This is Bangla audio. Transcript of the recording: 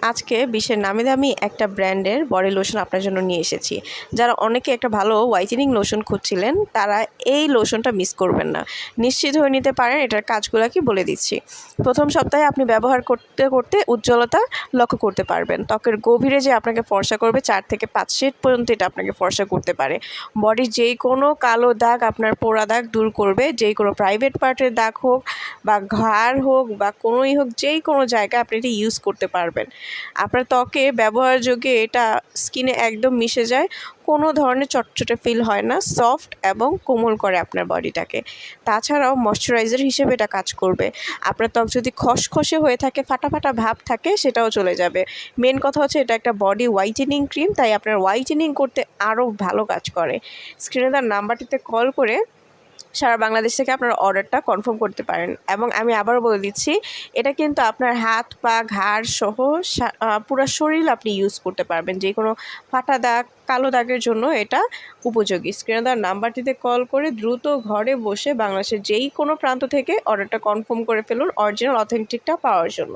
আজকে বিশ্বের নামি দামি একটা ব্র্যান্ডের বডি লোশন আপনার জন্য নিয়ে এসেছি। যারা অনেকে একটা ভালো হোয়াইটেনিং লোশন খুঁজছিলেন তারা এই লোশনটা মিস করবেন না। নিশ্চিত হয়ে নিতে পারেন এটার কাজগুলো কি বলে দিচ্ছি। প্রথম সপ্তাহে আপনি ব্যবহার করতে করতে উজ্জ্বলতা লক্ষ্য করতে পারবেন। ত্বকের গভীরে যে আপনাকে ফর্সা করবে 4 থেকে 5 শেড পর্যন্ত এটা আপনাকে ফর্সা করতে পারে। বডির যেই কোনো কালো দাগ, আপনার পোড়া দাগ দূর করবে। যেই কোনো প্রাইভেট পার্টের দাগ হোক বা ঘাড় হোক বা কোনোই হোক, যেই কোনো জায়গায় আপনি এটা ইউজ করতে পারবেন। আপনার ত্বকে ব্যবহারযোগ্য এটা স্কিনে একদম মিশে যায়। কোনো ধরনের চটচটে ফিল হয় না, সফট এবং কোমল করে আপনার বডিটাকে। তাছাড়াও ময়শ্চারাইজার হিসেবে এটা কাজ করবে। আপনার ত্বক যদি খসখসে হয়ে থাকে, ফাটা ফাটা ভাব থাকে, সেটাও চলে যাবে। মেন কথা হচ্ছে এটা একটা বডি হোয়াইটেনিং ক্রিম, তাই আপনার হোয়াইটেনিং করতে আরও ভালো কাজ করে। স্ক্রিনে তার নাম্বারটিতে কল করে সারা বাংলাদেশ থেকে আপনার অর্ডারটা কনফার্ম করতে পারেন। এবং আমি আবারও বলে দিচ্ছি, এটা কিন্তু আপনার হাত পা ঘাড় সহ পুরো শরীর আপনি ইউজ করতে পারবেন। যে কোনো ফাটা দাগ, কালো দাগের জন্য এটা উপযোগী। স্ক্রিনে দেওয়ার নাম্বারটিতে কল করে দ্রুত ঘরে বসে বাংলাদেশের যেই কোনো প্রান্ত থেকে অর্ডারটা কনফার্ম করে ফেলুন অরিজিনাল অথেন্টিকটা পাওয়ার জন্য।